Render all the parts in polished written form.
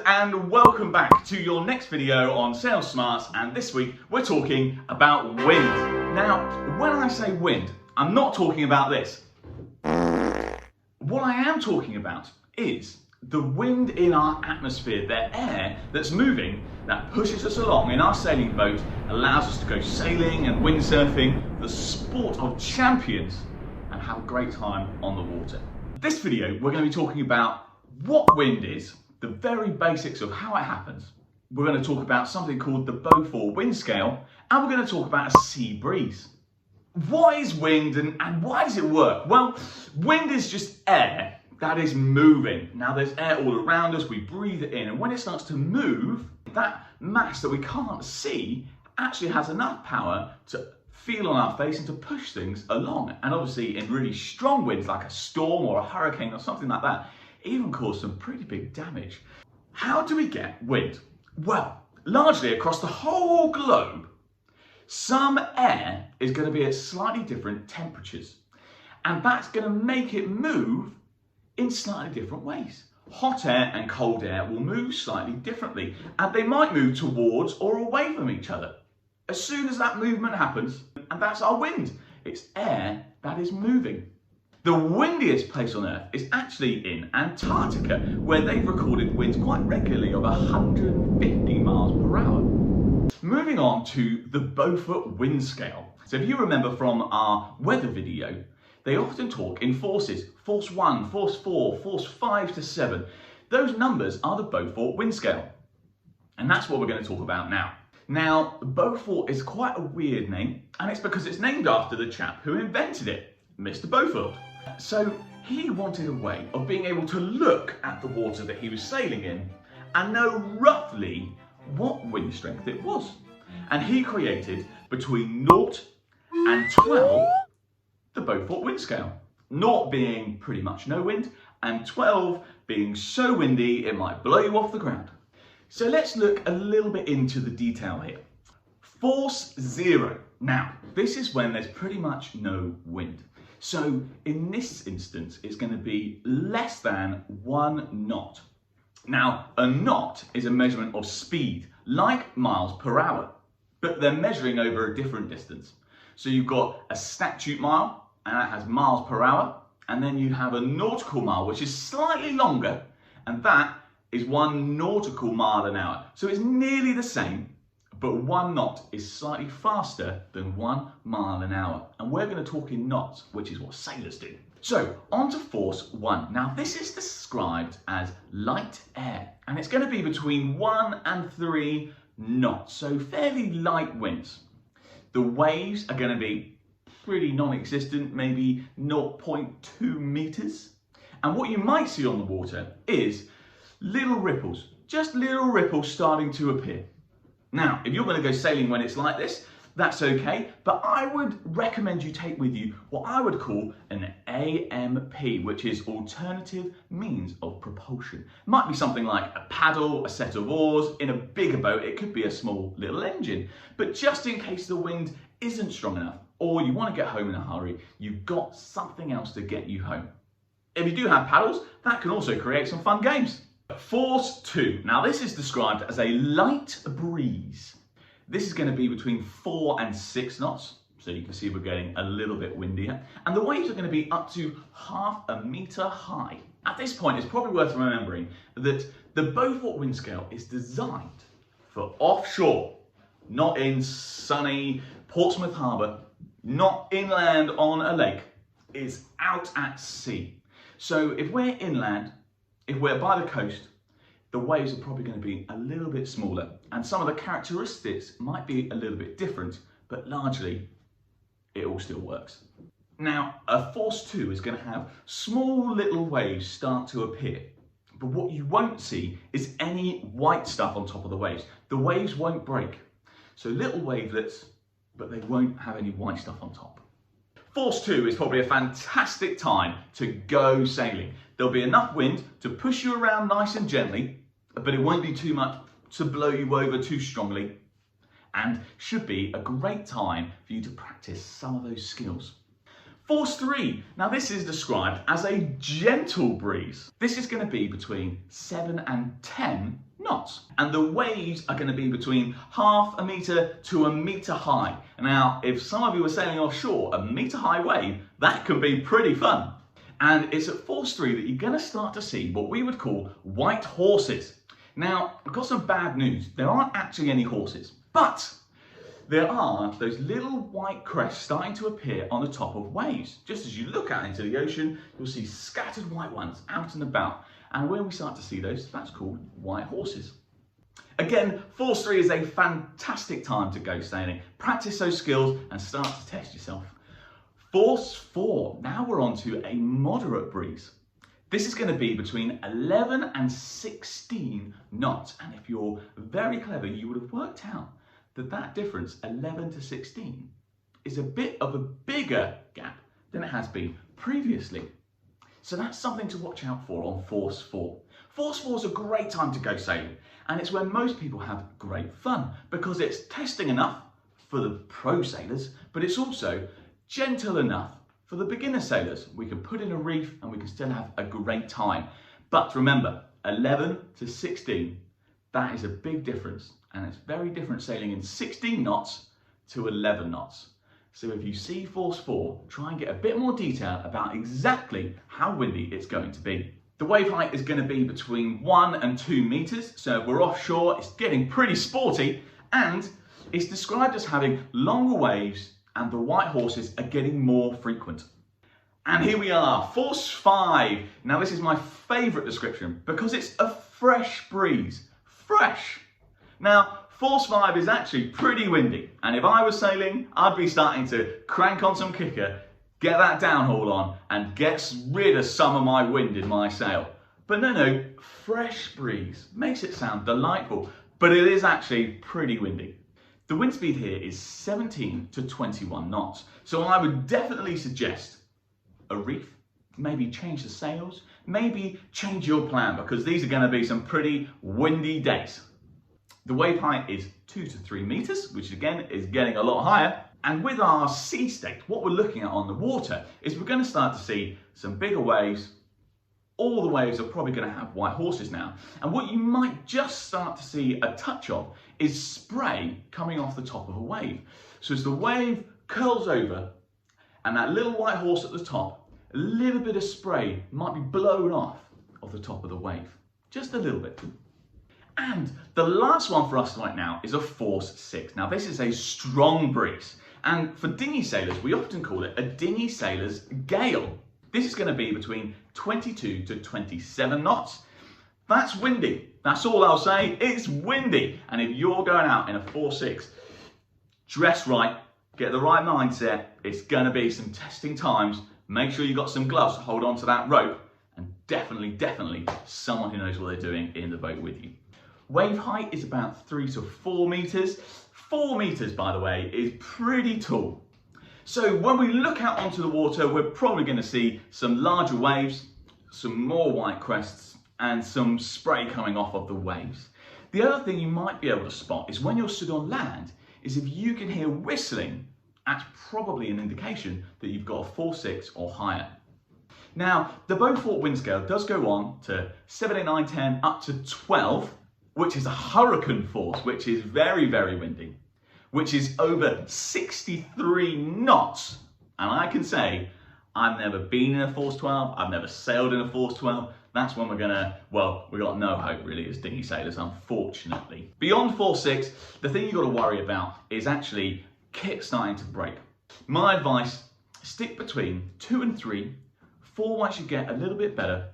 and welcome back to your next video on Sales Smarts, and this week we're talking about wind. Now, when I say wind, I'm not talking about this. What I am talking about is the wind in our atmosphere, the air that's moving, that pushes us along in our sailing boat, allows us to go sailing and windsurfing, the sport of champions, and have a great time on the water. This video, we're going to be talking about what wind is, the very basics of how it happens. We're going to talk about something called the BEAUFORT wind scale, and we're going to talk about a sea breeze. What is wind and why does it work? Well, wind is just air that is moving. Now there's air all around us, we breathe it in, and when it starts to move, that mass that we can't see actually has enough power to feel on our face and to push things along. And obviously in really strong winds like a storm or a hurricane or something like that, even cause some pretty big damage. How do we get wind? Well, largely across the whole globe, some air is going to be at slightly different temperatures, and that's going to make it move in slightly different ways. Hot air and cold air will move slightly differently, and they might move towards or away from each other. As soon as that movement happens, and that's our wind, it's air that is moving. The windiest place on Earth is actually in Antarctica, where they've recorded winds quite regularly of 150 miles per hour. Moving on to the BEAUFORT wind scale. So if you remember from our weather video, they often talk in forces, force 1, force 4, force 5 to 7. Those numbers are the BEAUFORT wind scale. And that's what we're going to talk about now. Now, BEAUFORT is quite a weird name, and it's because it's named after the chap who invented it, Mr. Beaufort. So he wanted a way of being able to look at the water that he was sailing in and know roughly what wind strength it was. And he created between 0 and 12 the BEAUFORT wind scale. 0 being pretty much no wind, and 12 being so windy it might blow you off the ground. So let's look a little bit into the detail here. Force 0. Now, this is when there's pretty much no wind. So in this instance, it's going to be less than 1 knot. Now, a knot is a measurement of speed, like miles per hour, but they're measuring over a different distance. So you've got a statute mile, and that has miles per hour, and then you have a nautical mile, which is slightly longer, and that is 1 nautical mile an hour. So it's nearly the same, but 1 knot is slightly faster than 1 mile an hour. And we're going to talk in knots, which is what sailors do. So on to force 1. Now this is described as light air, and it's going to be between 1 and 3 knots. So fairly light winds. The waves are going to be pretty non-existent, maybe 0.2 meters. And what you might see on the water is little ripples, just little ripples starting to appear. Now, if you're going to go sailing when it's like this, that's okay, but I would recommend you take with you what I would call an AMP, which is alternative means of propulsion. It might be something like a paddle, a set of oars. In a bigger boat, it could be a small little engine. But just in case the wind isn't strong enough, or you want to get home in a hurry, you've got something else to get you home. If you do have paddles, that can also create some fun games. Force 2. Now this is described as a light breeze. This is going to be between 4 and 6 knots. So you can see we're getting a little bit windier. And the waves are going to be up to ½ meter high. At this point, it's probably worth remembering that the BEAUFORT wind scale is designed for offshore, not in sunny Portsmouth Harbour, not inland on a lake. It's out at sea. So if we're inland, if we're by the coast, the waves are probably going to be a little bit smaller, and some of the characteristics might be a little bit different, but largely it all still works. Now, a force 2 is going to have small little waves start to appear, but what you won't see is any white stuff on top of the waves. The waves won't break. So little wavelets, but they won't have any white stuff on top. Force 2 is probably a fantastic time to go sailing. There'll be enough wind to push you around nice and gently, but it won't be too much to blow you over too strongly, and should be a great time for you to practice some of those skills. Force 3. Now this is described as a gentle breeze. This is going to be between 7 and 10 knots. And the waves are going to be between half a metre to a metre high. Now, if some of you are sailing offshore, a metre high wave, that can be pretty fun. And it's at force 3 that you're going to start to see what we would call white horses. Now, I've got some bad news. There aren't actually any horses, but there are those little white crests starting to appear on the top of waves. Just as you look out into the ocean, you'll see scattered white ones out and about. And when we start to see those, that's called white horses. Again, force 3 is a fantastic time to go sailing. Practice those skills and start to test yourself. Force 4, now we're on to a moderate breeze. This is going to be between 11 and 16 knots. And if you're very clever, you would have worked out that difference, 11 to 16, is a bit of a bigger gap than it has been previously. So that's something to watch out for on force 4. Force 4 is a great time to go sailing, and it's where most people have great fun because it's testing enough for the pro sailors, but it's also gentle enough for the beginner sailors. We can put in a reef and we can still have a great time. But remember, 11 to 16, that is a big difference. And it's very different sailing in 16 knots to 11 knots. So if you see force 4, try and get a bit more detail about exactly how windy it's going to be. The wave height is going to be between 1 and 2 metres. So if we're offshore, it's getting pretty sporty, and it's described as having longer waves and the white horses are getting more frequent. And here we are, force 5. Now this is my favourite description because it's a fresh breeze. Fresh. Now, force 5 is actually pretty windy, and if I was sailing, I'd be starting to crank on some kicker, get that downhaul on, and get rid of some of my wind in my sail. But no, fresh breeze makes it sound delightful, but it is actually pretty windy. The wind speed here is 17 to 21 knots, so I would definitely suggest a reef, maybe change the sails, maybe change your plan, because these are going to be some pretty windy days. The wave height is 2 to 3 metres, which again is getting a lot higher. And with our sea state, what we're looking at on the water is we're going to start to see some bigger waves. All the waves are probably going to have white horses now. And what you might just start to see a touch of is spray coming off the top of a wave. So as the wave curls over and that little white horse at the top, a little bit of spray might be blown off of the top of the wave. Just a little bit. And the last one for us right now is a force 6. Now this is a strong breeze, and for dinghy sailors we often call it a dinghy sailor's gale. This is going to be between 22 to 27 knots. That's windy. That's all I'll say. It's windy, and if you're going out in a force 6, dress right, get the right mindset. It's going to be some testing times. Make sure you've got some gloves to hold on to that rope, and definitely someone who knows what they're doing in the boat with you. Wave height is about 3 to 4 metres. 4 metres, by the way, is pretty tall. So when we look out onto the water, we're probably going to see some larger waves, some more white crests, and some spray coming off of the waves. The other thing you might be able to spot is when you're stood on land, is if you can hear whistling, that's probably an indication that you've got a force 6 or higher. Now, the BEAUFORT wind scale does go on to 7, 8, 9, 10, up to 12, which is a hurricane force, which is very windy, which is over 63 knots. And I can say, I've never been in a force 12, I've never sailed in a force 12. That's when we've got no hope really as dinghy sailors, unfortunately. Beyond force 6, the thing you've got to worry about is actually kit starting to break. My advice, stick between 2 and 3, 4 once you get a little bit better,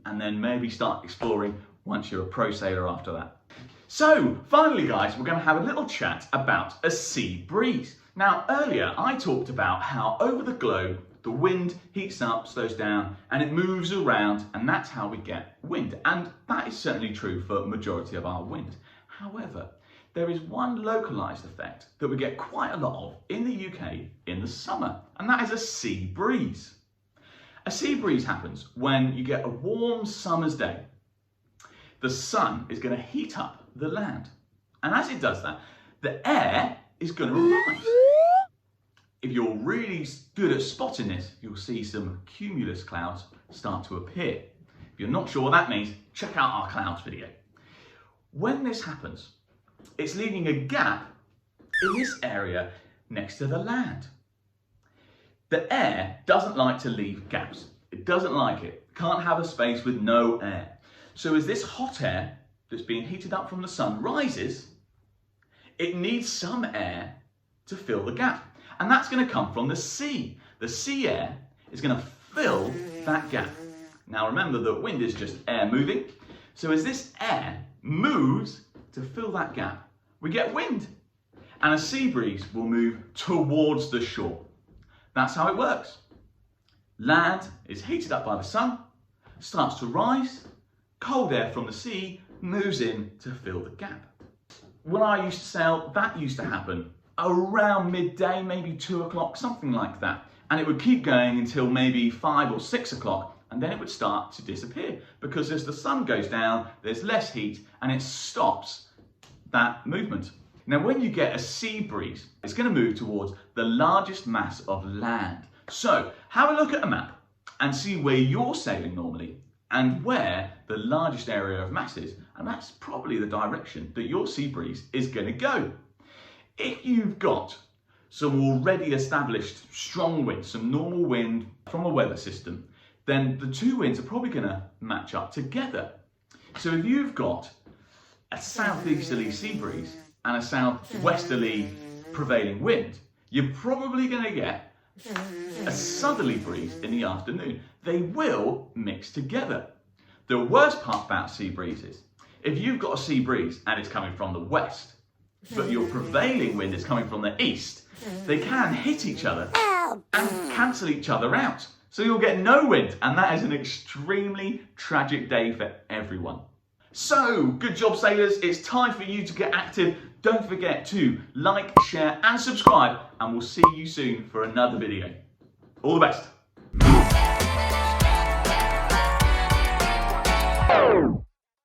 and then maybe start exploring once you're a pro sailor after that. So finally guys, we're going to have a little chat about a sea breeze. Now earlier I talked about how over the globe the wind heats up, slows down, and it moves around, and that's how we get wind. And that is certainly true for the majority of our wind. However, there is one localised effect that we get quite a lot of in the UK in the summer, and that is a sea breeze. A sea breeze happens when you get a warm summer's day. The sun is going to heat up the land. And as it does that, the air is going to rise. If you're really good at spotting this, you'll see some cumulus clouds start to appear. If you're not sure what that means, check out our clouds video. When this happens, it's leaving a gap in this area next to the land. The air doesn't like to leave gaps. It doesn't like it. Can't have a space with no air. So as this hot air that's being heated up from the sun rises, it needs some air to fill the gap. And that's going to come from the sea. The sea air is going to fill that gap. Now remember that wind is just air moving. So as this air moves to fill that gap, we get wind. And a sea breeze will move towards the shore. That's how it works. Land is heated up by the sun, starts to rise, cold air from the sea moves in to fill the gap. When I used to sail, that used to happen around midday, maybe 2 o'clock, something like that. And it would keep going until maybe 5 or 6 o'clock, and then it would start to disappear because as the sun goes down, there's less heat and it stops that movement. Now, when you get a sea breeze, it's going to move towards the largest mass of land. So have a look at a map and see where you're sailing normally and where the largest area of mass is. And that's probably the direction that your sea breeze is going to go. If you've got some already established strong wind, some normal wind from a weather system, then the two winds are probably going to match up together. So if you've got a southeasterly sea breeze and a southwesterly prevailing wind, you're probably going to get a southerly breeze in the afternoon. They will mix together. The worst part about sea breezes, if you've got a sea breeze and it's coming from the west, but your prevailing wind is coming from the east, they can hit each other and cancel each other out. So you'll get no wind, and that is an extremely tragic day for everyone. So, good job sailors, it's time for you to get active. Don't forget to like, share and subscribe, and we'll see you soon for another video. All the best.